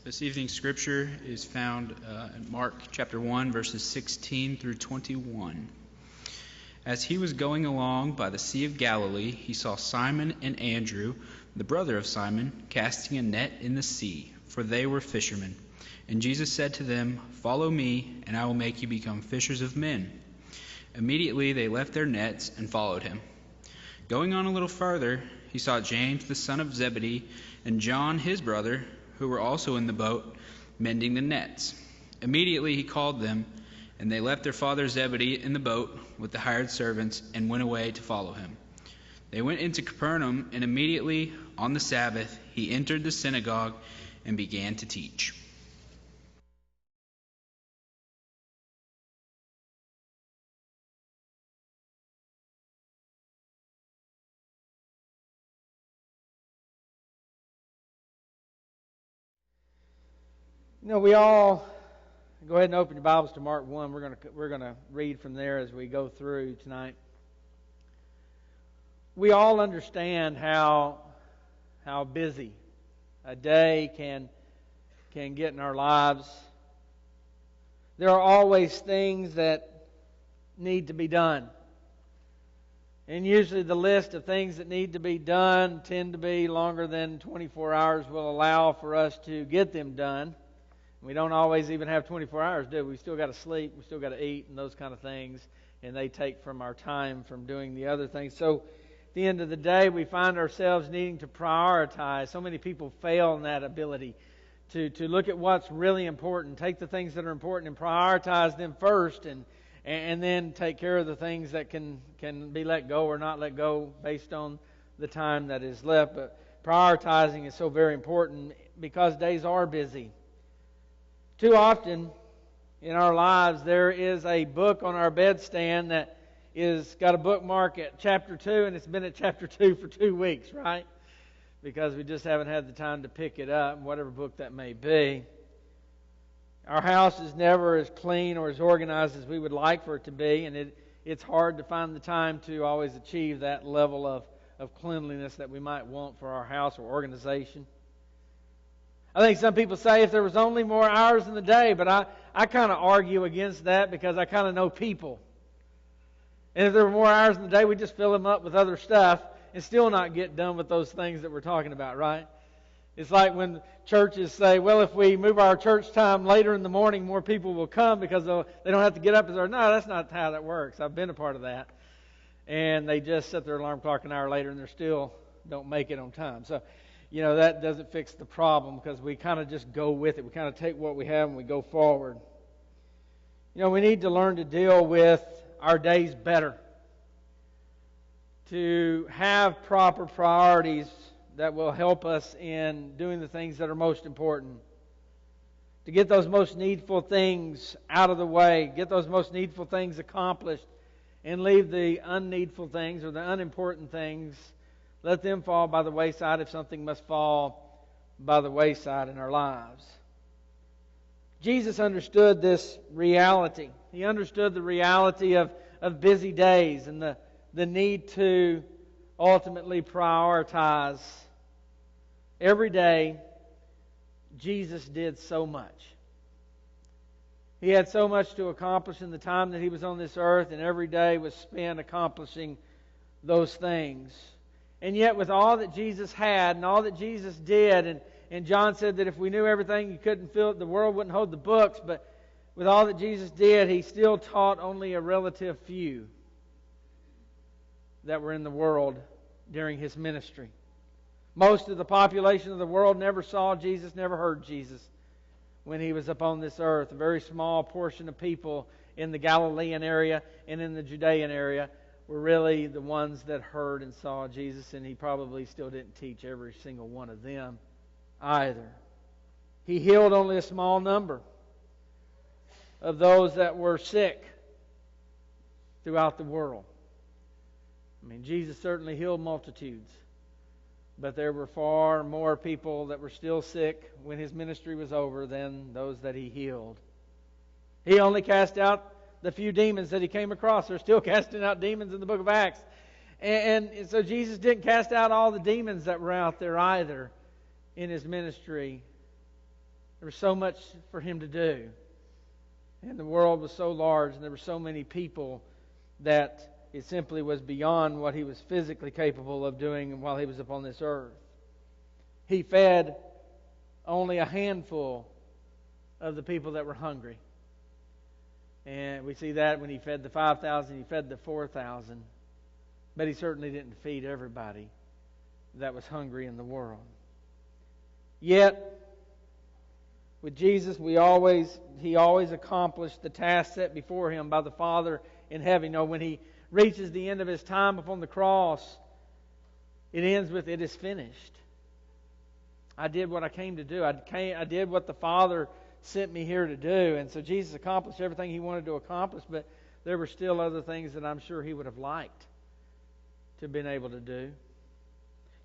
This evening's scripture is found in Mark chapter 1, verses 16 through 21. As he was going along by the Sea of Galilee, he saw Simon and Andrew, the brother of Simon, casting a net in the sea, for they were fishermen. And Jesus said to them, "Follow me, and I will make you become fishers of men." Immediately they left their nets and followed him. Going on a little farther, he saw James the son of Zebedee and John his brother, who were also in the boat, mending the nets. Immediately he called them, and they left their father Zebedee in the boat with the hired servants and went away to follow him. They went into Capernaum, and immediately on the Sabbath he entered the synagogue and began to teach. You know, we all go ahead and open your Bibles to Mark 1. We're going to read from there as we go through tonight. We all understand how busy a day can get in our lives. There are always things that need to be done. And usually the list of things that need to be done tend to be longer than 24 hours will allow for us to get them done. We don't always even have 24 hours, do we? We still got to sleep, we still got to eat, and those kind of things, and they take from our time from doing the other things. So at the end of the day, we find ourselves needing to prioritize. So many people fail in that ability to look at what's really important, take the things that are important and prioritize them first, and then take care of the things that can be let go or not let go based on the time that is left. But prioritizing is so very important because days are busy. Too often in our lives, there is a book on our bedstand that is got a bookmark at chapter 2, and it's been at chapter 2 for 2 weeks, right? Because we just haven't had the time to pick it up, whatever book that may be. Our house is never as clean or as organized as we would like for it to be, and it's hard to find the time to always achieve that level of cleanliness that we might want for our house or organization. I think some people say if there was only more hours in the day, but I kind of argue against that because I kind of know people. And if there were more hours in the day, we'd just fill them up with other stuff and still not get done with those things that we're talking about, right? It's like when churches say, well, if we move our church time later in the morning, more people will come because they don't have to get up. No, that's not how that works. I've been a part of that. And they just set their alarm clock an hour later and they still don't make it on time. So, you know, that doesn't fix the problem because we kind of just go with it. We kind of take what we have and we go forward. You know, we need to learn to deal with our days better. To have proper priorities that will help us in doing the things that are most important. To get those most needful things out of the way. Get those most needful things accomplished. And leave the unneedful things or the unimportant things. Let them fall by the wayside if something must fall by the wayside in our lives. Jesus understood this reality. He understood the reality of busy days and the need to ultimately prioritize. Every day, Jesus did so much. He had so much to accomplish in the time that He was on this earth, and every day was spent accomplishing those things. And yet with all that Jesus had and all that Jesus did, and John said that if we knew everything, you couldn't fill it, the world wouldn't hold the books, but with all that Jesus did, He still taught only a relative few that were in the world during His ministry. Most of the population of the world never saw Jesus, never heard Jesus when He was upon this earth. A very small portion of people in the Galilean area and in the Judean area were really the ones that heard and saw Jesus, and He probably still didn't teach every single one of them either. He healed only a small number of those that were sick throughout the world. I mean, Jesus certainly healed multitudes, but there were far more people that were still sick when His ministry was over than those that He healed. He only cast out the few demons that He came across. They're still casting out demons in the book of Acts. And so Jesus didn't cast out all the demons that were out there either in His ministry. There was so much for him to do. And the world was so large, and there were so many people that it simply was beyond what he was physically capable of doing while he was upon this earth. He fed only a handful of the people that were hungry. And we see that when he fed the 5,000, he fed the 4,000. But he certainly didn't feed everybody that was hungry in the world. Yet, with Jesus, he always accomplished the task set before him by the Father in heaven. You know, when he reaches the end of his time upon the cross, it ends with, "It is finished." I did what I came to do. I did what the Father sent me here to do. And so Jesus accomplished everything he wanted to accomplish, but there were still other things that I'm sure he would have liked to have been able to do.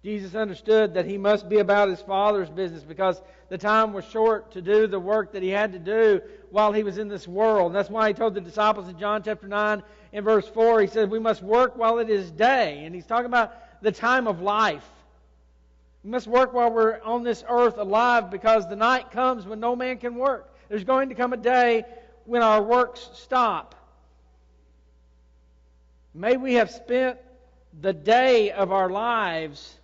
Jesus understood that he must be about his Father's business because the time was short to do the work that he had to do while he was in this world. And that's why he told the disciples in John chapter 9 in verse 4, he said, "We must work while it is day." And he's talking about the time of life. We must work while we're on this earth alive because the night comes when no man can work. There's going to come a day when our works stop. May we have spent the day of our lives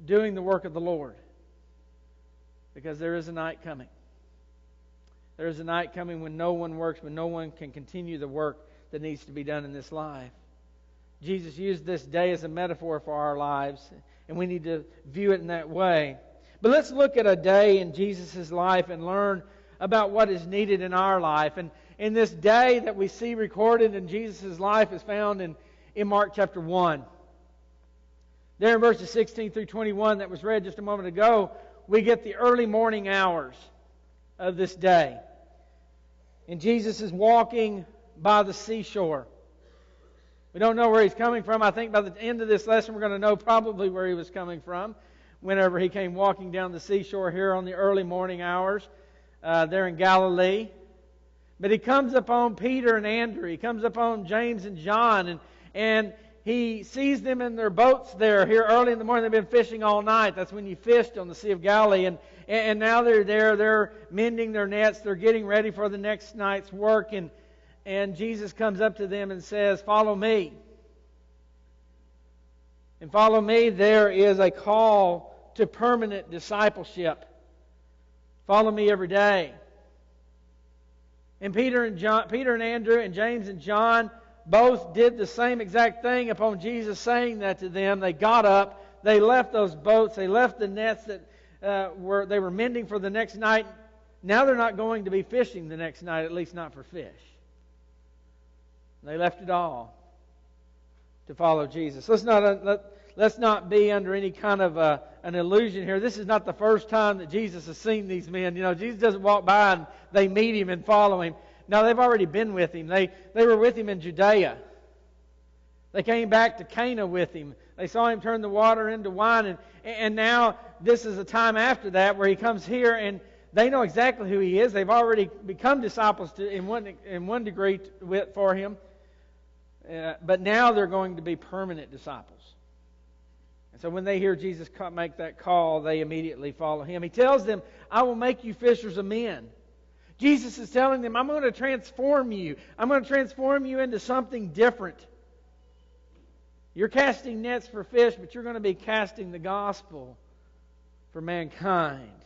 doing the work of the Lord. Because there is a night coming. There is a night coming when no one works, when no one can continue the work that needs to be done in this life. Jesus used this day as a metaphor for our lives, and we need to view it in that way. But let's look at a day in Jesus' life and learn about what is needed in our life. And in this day that we see recorded in Jesus' life is found in Mark chapter 1. There in verses 16 through 21 that was read just a moment ago, we get the early morning hours of this day. And Jesus is walking by the seashore. We don't know where he's coming from. I think by the end of this lesson we're going to know probably where he was coming from whenever he came walking down the seashore here on the early morning hours there in Galilee. But he comes upon Peter and Andrew. He comes upon James and John, and he sees them in their boats there here early in the morning. They've been fishing all night. That's when you fished on the Sea of Galilee. And now they're there. They're mending their nets. They're getting ready for the next night's work. And Jesus comes up to them and says, "Follow me." And follow me, there is a call to permanent discipleship. Follow me every day. And Peter and Andrew and James and John both did the same exact thing upon Jesus saying that to them. They got up, they left those boats, they left the nets that they were mending for the next night. Now they're not going to be fishing the next night, at least not for fish. They left it all to follow Jesus. Let's not be under any kind of an illusion here. This is not the first time that Jesus has seen these men. You know, Jesus doesn't walk by and they meet him and follow him. No, they've already been with him. They were with him in Judea. They came back to Cana with him. They saw him turn the water into wine. And now this is a time after that where he comes here and they know exactly who he is. They've already become disciples in one degree for him. But now they're going to be permanent disciples. And so when they hear Jesus make that call, they immediately follow him. He tells them, "I will make you fishers of men." Jesus is telling them, "I'm going to transform you. I'm going to transform you into something different. You're casting nets for fish, but you're going to be casting the gospel for mankind."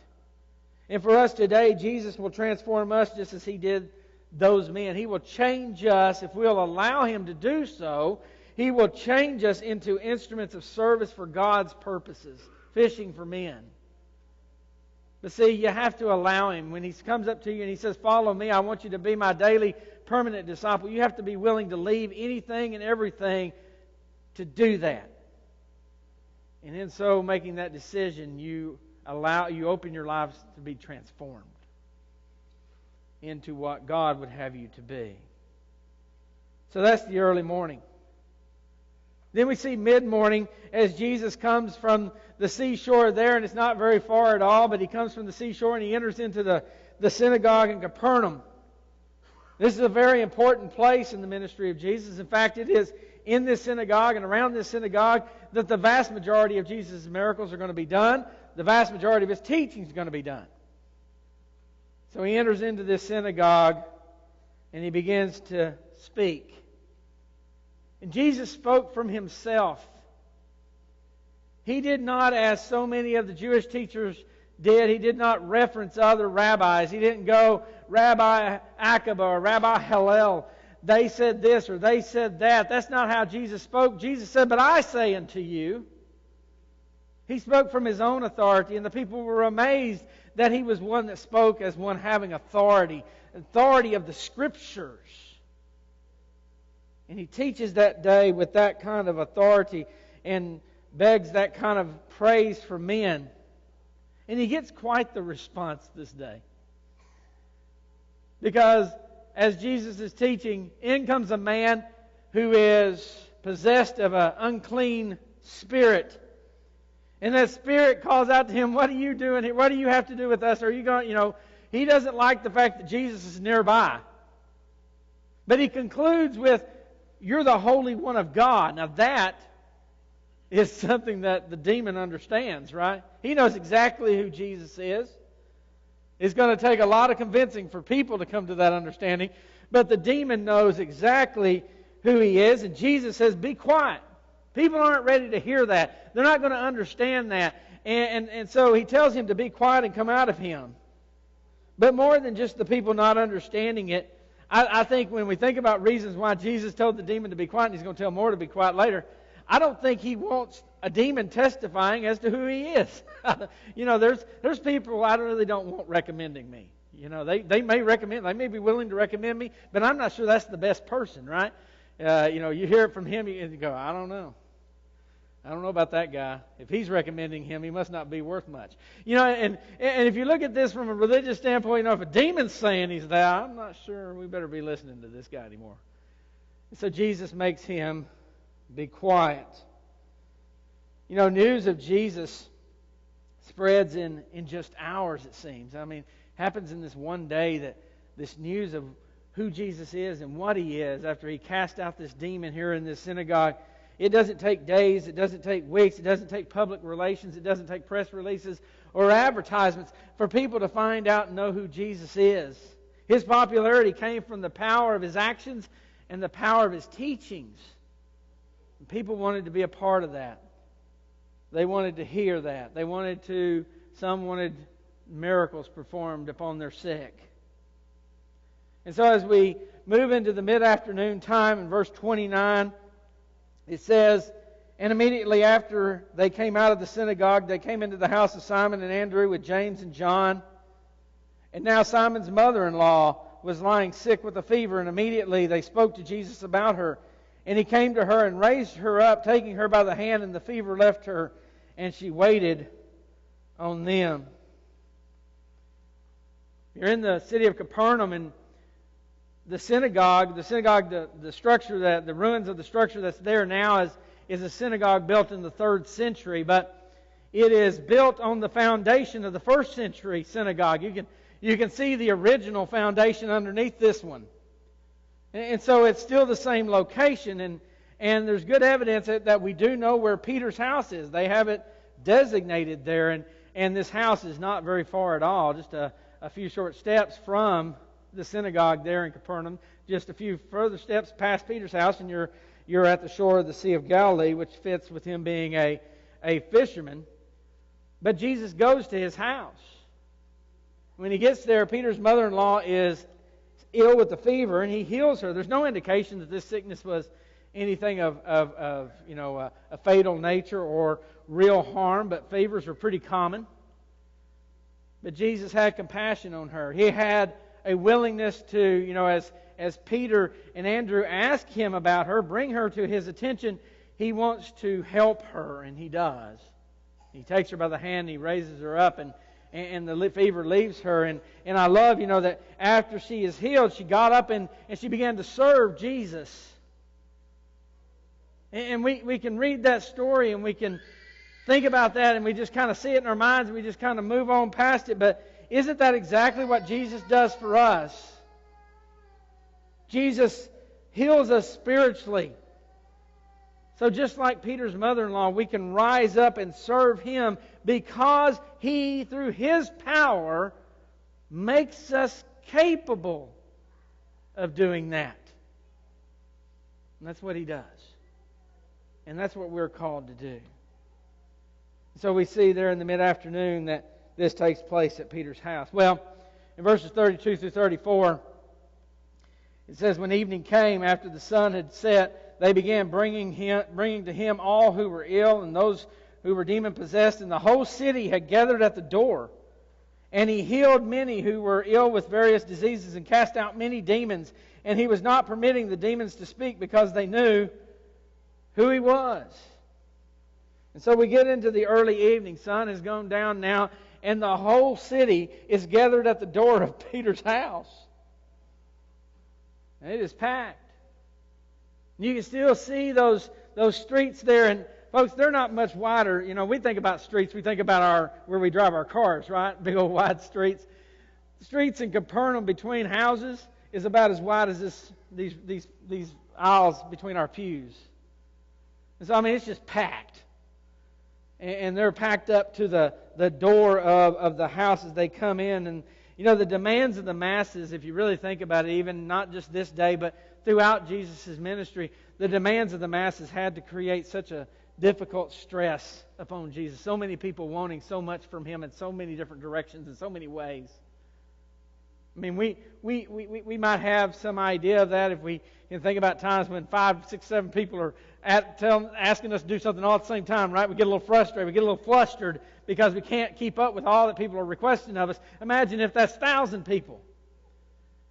And for us today, Jesus will transform us just as he did those men. He will change us if we'll allow him to do so. He will change us into instruments of service for God's purposes, fishing for men. But see, you have to allow him. When he comes up to you and he says, "Follow me, I want you to be my daily permanent disciple," you have to be willing to leave anything and everything to do that. And in so making that decision, you open your lives to be transformed into what God would have you to be. So that's the early morning. Then we see mid-morning as Jesus comes from the seashore there, and it's not very far at all, but he comes from the seashore and he enters into the synagogue in Capernaum. This is a very important place in the ministry of Jesus. In fact, it is in this synagogue and around this synagogue that the vast majority of Jesus' miracles are going to be done. The vast majority of his teaching is going to be done. So he enters into this synagogue and he begins to speak. And Jesus spoke from himself. He did not, as so many of the Jewish teachers did, he did not reference other rabbis. He didn't go, Rabbi Akiba or Rabbi Hillel, they said this or they said that. That's not how Jesus spoke. Jesus said, but I say unto you. He spoke from his own authority, and the people were amazed that he was one that spoke as one having authority of the Scriptures. And he teaches that day with that kind of authority and begs that kind of praise from men. And he gets quite the response this day. Because as Jesus is teaching, in comes a man who is possessed of an unclean spirit. And that spirit calls out to him, what are you doing here? What do you have to do with us? Are you going, he doesn't like the fact that Jesus is nearby. But he concludes with, you're the Holy One of God. Now that is something that the demon understands, right? He knows exactly who Jesus is. It's going to take a lot of convincing for people to come to that understanding. But the demon knows exactly who he is. And Jesus says, be quiet. People aren't ready to hear that. They're not going to understand that. And so he tells him to be quiet and come out of him. But more than just the people not understanding it, I think when we think about reasons why Jesus told the demon to be quiet, and he's going to tell more to be quiet later, I don't think he wants a demon testifying as to who he is. There's people I really don't want recommending me. They may recommend, they may be willing to recommend me, but I'm not sure that's the best person, right? You hear it from him and you go, I don't know. I don't know about that guy. If he's recommending him, he must not be worth much. And if you look at this from a religious standpoint, if a demon's saying he's that, I'm not sure we better be listening to this guy anymore. So Jesus makes him be quiet. News of Jesus spreads in just hours, it seems. Happens in this one day that this news of who Jesus is and what he is after he cast out this demon here in this synagogue. It doesn't take days, it doesn't take weeks, it doesn't take public relations, it doesn't take press releases or advertisements for people to find out and know who Jesus is. His popularity came from the power of his actions and the power of his teachings. And people wanted to be a part of that. They wanted to hear that. Some wanted miracles performed upon their sick. And so as we move into the mid-afternoon time in verse 29, it says, and immediately after they came out of the synagogue, they came into the house of Simon and Andrew with James and John. And now Simon's mother-in-law was lying sick with a fever, and immediately they spoke to Jesus about her. And he came to her and raised her up, taking her by the hand, and the fever left her, and she waited on them. You're in the city of Capernaum, and the synagogue, the structure, the ruins of the structure that's there now is a synagogue built in the 3rd century, but it is built on the foundation of the 1st century synagogue. You can see the original foundation underneath this one. And so it's still the same location, and there's good evidence that we do know where Peter's house is. They have it designated there, and this house is not very far at all, just a few short steps from the synagogue there in Capernaum. Just a few further steps past Peter's house, and you're at the shore of the Sea of Galilee, which fits with him being a fisherman. But Jesus goes to his house. When he gets there, Peter's mother-in-law is ill with the fever, and he heals her. There's no indication that this sickness was anything of a fatal nature or real harm, but fevers are pretty common. But Jesus had compassion on her. He had a willingness to, as Peter and Andrew ask him about her, bring her to his attention, he wants to help her, and he does. He takes her by the hand, and he raises her up, and the fever leaves her. And I love, that after she is healed, she got up and she began to serve Jesus. And we can read that story, and we can think about that, and we just kind of see it in our minds, and we just kind of move on past it. But isn't that exactly what Jesus does for us? Jesus heals us spiritually. So just like Peter's mother-in-law, we can rise up and serve Him because He, through His power, makes us capable of doing that. And that's what He does. And that's what we're called to do. So we see there in the mid-afternoon that this takes place at Peter's house. Well, in verses 32 through 34, it says, when evening came, after the sun had set, they began bringing to him all who were ill and those who were demon-possessed, and the whole city had gathered at the door. And he healed many who were ill with various diseases and cast out many demons. And he was not permitting the demons to speak because they knew who he was. And so we get into the early evening. Sun has gone down now, and the whole city is gathered at the door of Peter's house. And it is packed. You can still see those streets there, and folks, they're not much wider. You know, we think about streets, we think about where we drive our cars, right? Big old wide streets. Streets in Capernaum between houses is about as wide as these aisles between our pews. And so, I mean, it's just packed. And they're packed up to the door of the house as they come in. And, you know, the demands of the masses, if you really think about it, even not just this day, but throughout Jesus' ministry, the demands of the masses had to create such a difficult stress upon Jesus. So many people wanting so much from Him in so many different directions, in so many ways. I mean, we might have some idea of that if we can think about times when 5, 6, 7 people are asking us to do something all at the same time, right? We get a little frustrated, we get a little flustered because we can't keep up with all that people are requesting of us. Imagine if that's 1,000 people.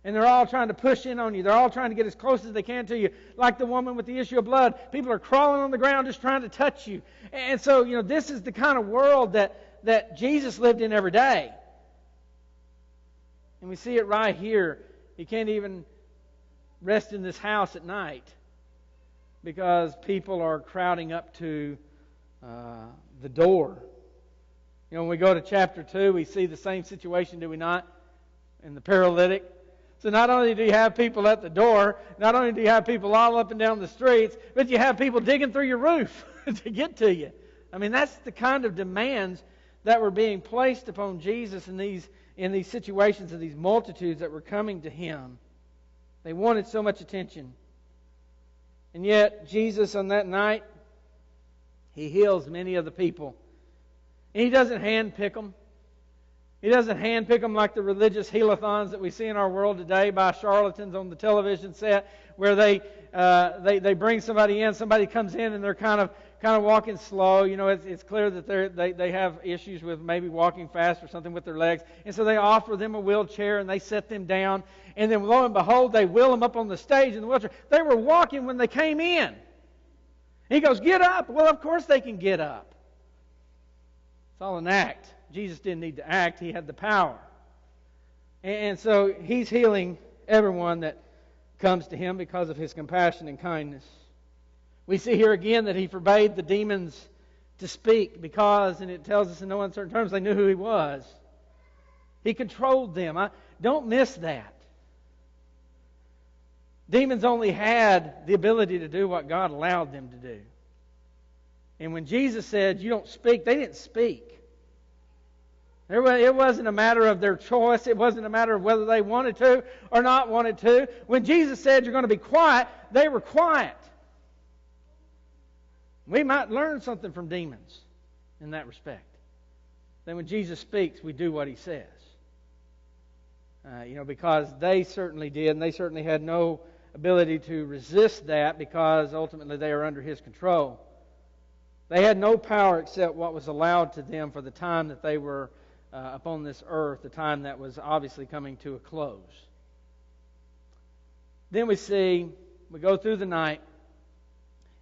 And they're all trying to push in on you. They're all trying to get as close as they can to you. Like the woman with the issue of blood. People are crawling on the ground just trying to touch you. And so, you know, this is the kind of world that Jesus lived in every day. And we see it right here. He can't even rest in this house at night because people are crowding up to the door. You know, when we go to chapter 2, we see the same situation, do we not? In the paralytic. So not only do you have people at the door, not only do you have people all up and down the streets, but you have people digging through your roof to get to you. I mean, that's the kind of demands that were being placed upon Jesus in these situations of these multitudes that were coming to Him. They wanted so much attention. And yet, Jesus on that night, He heals many of the people. And He doesn't handpick them. He doesn't handpick them like the religious healathons that we see in our world today by charlatans on the television set, where they bring somebody in, somebody comes in, and they're kind of walking slow. You know, it's clear that they have issues with maybe walking fast or something with their legs, and so they offer them a wheelchair and they set them down, and then lo and behold, they wheel them up on the stage in the wheelchair. They were walking when they came in. He goes, "Get up." Well, of course they can get up. It's all an act. Jesus didn't need to act. He had the power. And so He's healing everyone that comes to Him because of His compassion and kindness. We see here again that He forbade the demons to speak because, and it tells us in no uncertain terms, they knew who He was. He controlled them. Don't miss that. Demons only had the ability to do what God allowed them to do. And when Jesus said, "You don't speak," they didn't speak. It wasn't a matter of their choice. It wasn't a matter of whether they wanted to or not wanted to. When Jesus said, "You're going to be quiet," they were quiet. We might learn something from demons in that respect. That when Jesus speaks, we do what He says. Because they certainly did, and they certainly had no ability to resist that because ultimately they are under His control. They had no power except what was allowed to them for the time that they were upon this earth, the time that was obviously coming to a close. Then we go through the night,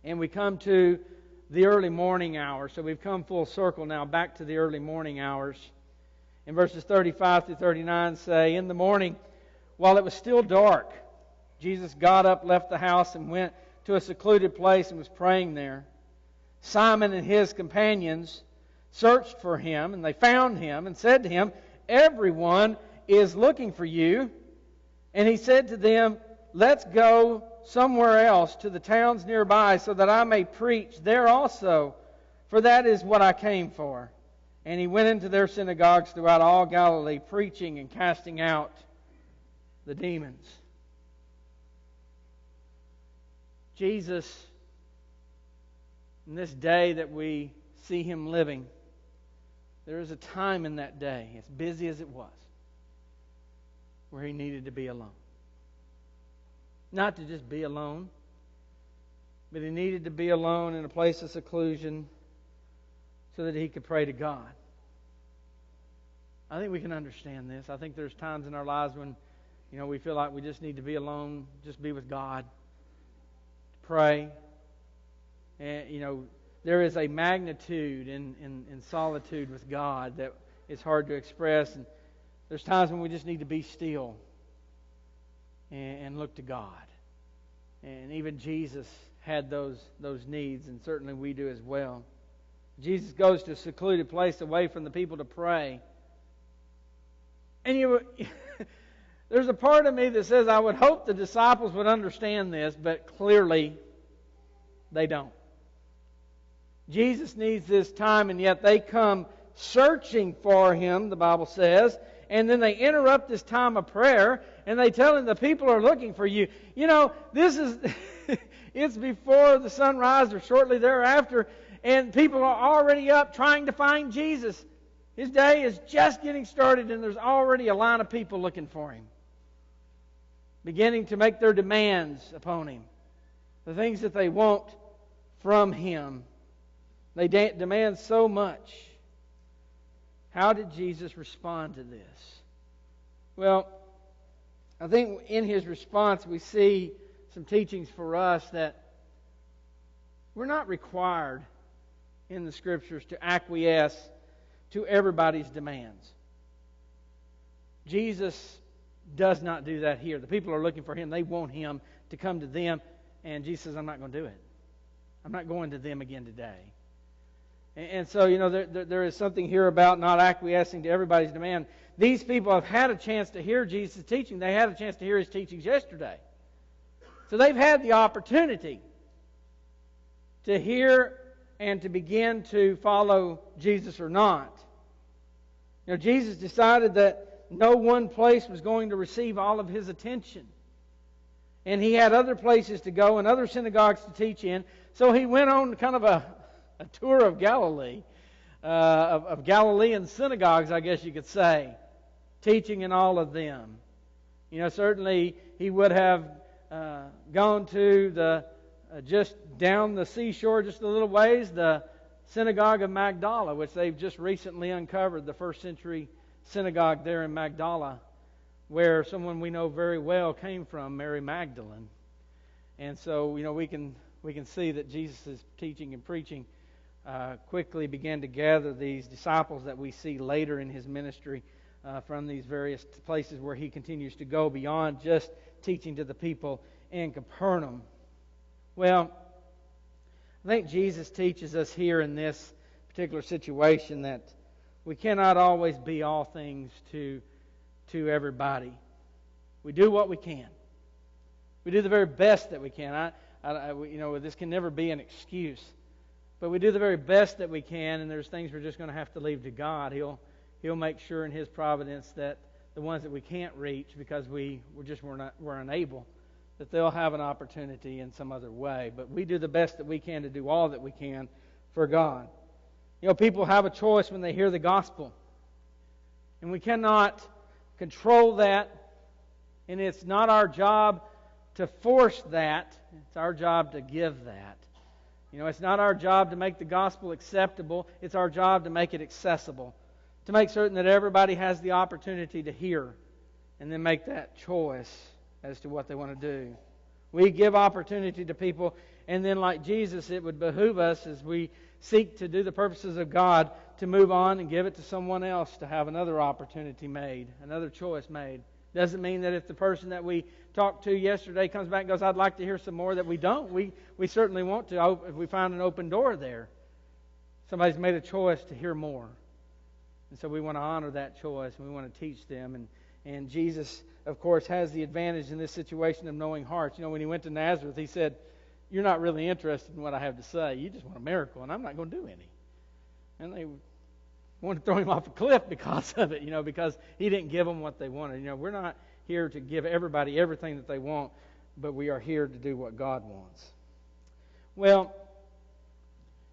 and we come to the early morning hour. So we've come full circle now back to the early morning hours. In verses 35 through 39 say, "In the morning, while it was still dark, Jesus got up, left the house, and went to a secluded place and was praying there. Simon and his companions searched for Him, and they found Him and said to Him, 'Everyone is looking for you.' And He said to them, 'Let's go somewhere else to the towns nearby so that I may preach there also, for that is what I came for.' And he went into their synagogues throughout all Galilee, preaching and casting out the demons. Jesus, in this day that we see him living, there is a time in that day, as busy as it was, where he needed to be alone. Not to just be alone, but he needed to be alone in a place of seclusion so that he could pray to God. I think we can understand this. I think there's times in our lives when, we feel like we just need to be alone, just be with God, pray. And, there is a magnitude in solitude with God that is hard to express. And there's times when we just need to be still and look to God. And even Jesus had those needs, and certainly we do as well. Jesus goes to a secluded place away from the people to pray. And there's a part of me that says I would hope the disciples would understand this, but clearly they don't. Jesus needs this time, and yet they come searching for him, the Bible says, and then they interrupt this time of prayer, and they tell him the people are looking for you. This is, it's before the sunrise or shortly thereafter, and people are already up trying to find Jesus. His day is just getting started, and there's already a line of people looking for him, beginning to make their demands upon him, the things that they want from him. They demand so much. How did Jesus respond to this? Well, I think in his response we see some teachings for us that we're not required in the Scriptures to acquiesce to everybody's demands. Jesus does not do that here. The people are looking for him. They want him to come to them. And Jesus says, I'm not going to do it. I'm not going to them again today. And so, there is something here about not acquiescing to everybody's demand. These people have had a chance to hear Jesus' teaching. They had a chance to hear his teachings yesterday. So they've had the opportunity to hear and to begin to follow Jesus or not. Jesus decided that no one place was going to receive all of his attention. And he had other places to go and other synagogues to teach in. So he went on kind of a tour of Galilee, of Galilean synagogues, I guess you could say, teaching in all of them. Certainly he would have gone to the just down the seashore just a little ways, the synagogue of Magdala, which they've just recently uncovered, the first century synagogue there in Magdala, where someone we know very well came from, Mary Magdalene. And so, we can see that Jesus' teaching and preaching quickly began to gather these disciples that we see later in his ministry from these various places where he continues to go beyond just teaching to the people in Capernaum. Well, I think Jesus teaches us here in this particular situation that we cannot always be all things to everybody. We do what we can. We do the very best that we can. This can never be an excuse. But we do the very best that we can, and there's things we're just going to have to leave to God. He'll make sure in his providence that the ones that we can't reach because we're unable, that they'll have an opportunity in some other way. But we do the best that we can to do all that we can for God. People have a choice when they hear the gospel. And we cannot control that. And it's not our job to force that. It's our job to give that. It's not our job to make the gospel acceptable. It's our job to make it accessible. To make certain that everybody has the opportunity to hear and then make that choice as to what they want to do. We give opportunity to people, and then like Jesus, it would behoove us as we seek to do the purposes of God to move on and give it to someone else to have another opportunity made, another choice made. Doesn't mean that if the person that we talked to yesterday comes back and goes, I'd like to hear some more, that we don't. We certainly want to if we find an open door there. Somebody's made a choice to hear more. And so we want to honor that choice, and we want to teach them. And Jesus, of course, has the advantage in this situation of knowing hearts. When he went to Nazareth, he said, you're not really interested in what I have to say. You just want a miracle, and I'm not going to do any. And wanted to throw him off a cliff because of it, because he didn't give them what they wanted. We're not here to give everybody everything that they want, but we are here to do what God wants. Well,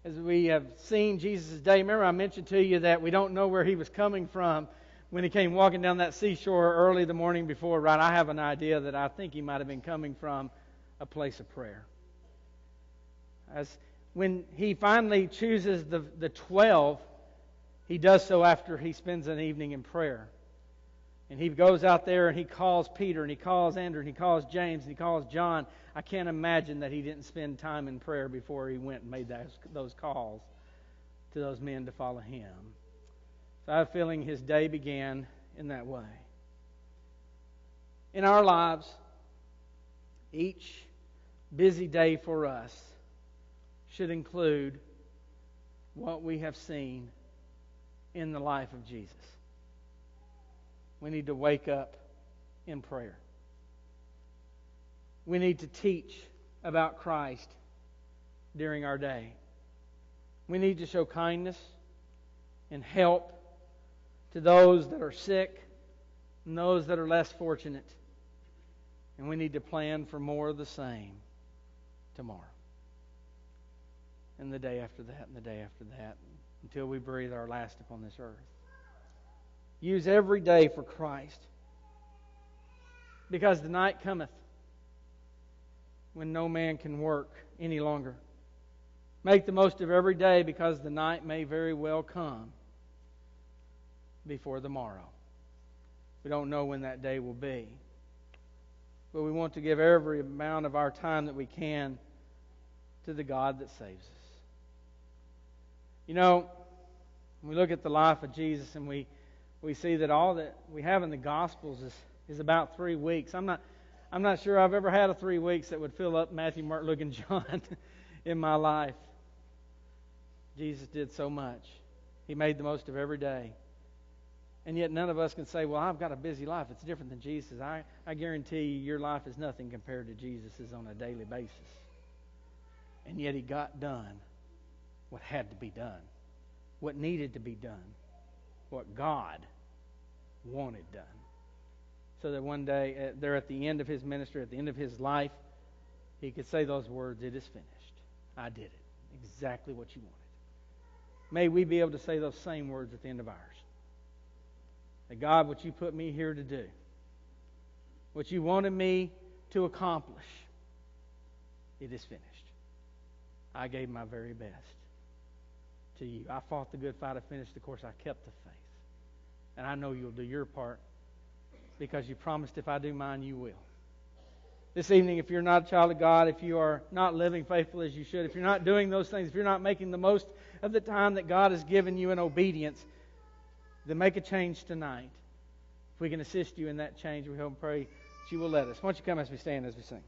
as we have seen Jesus' day, remember I mentioned to you that we don't know where he was coming from when he came walking down that seashore early the morning before, right? I have an idea that I think he might have been coming from a place of prayer. When he finally chooses the 12, he does so after he spends an evening in prayer. And he goes out there and he calls Peter and he calls Andrew and he calls James and he calls John. I can't imagine that he didn't spend time in prayer before he went and made those calls to those men to follow him. So I have a feeling his day began in that way. In our lives, each busy day for us should include what we have seen in the life of Jesus. We need to wake up in prayer. We need to teach about Christ during our day. We need to show kindness and help to those that are sick and those that are less fortunate. And we need to plan for more of the same tomorrow. And the day after that, and the day after that, until we breathe our last upon this earth. Use every day for Christ. Because the night cometh when no man can work any longer. Make the most of every day, because the night may very well come before the morrow. We don't know when that day will be. But we want to give every amount of our time that we can to the God that saves us. When we look at the life of Jesus and we see that all that we have in the Gospels is about 3 weeks. I'm not sure I've ever had a 3 weeks that would fill up Matthew, Mark, Luke, and John in my life. Jesus did so much. He made the most of every day. And yet none of us can say, well, I've got a busy life. It's different than Jesus. I guarantee you your life is nothing compared to Jesus' on a daily basis. And yet he got done what had to be done, what needed to be done, what God wanted done. So that one day, there at the end of his ministry, at the end of his life, he could say those words, "It is finished. I did it. Exactly what you wanted." May we be able to say those same words at the end of ours. That God, what you put me here to do, what you wanted me to accomplish, it is finished. I gave my very best to you. I fought the good fight. I finished the course. I kept the faith. And I know you'll do your part, because you promised if I do mine, you will. This evening, if you're not a child of God, if you are not living faithfully as you should, if you're not doing those things, if you're not making the most of the time that God has given you in obedience, then make a change tonight. If we can assist you in that change, we hope and pray that you will let us. Why don't you come as we stand, as we sing.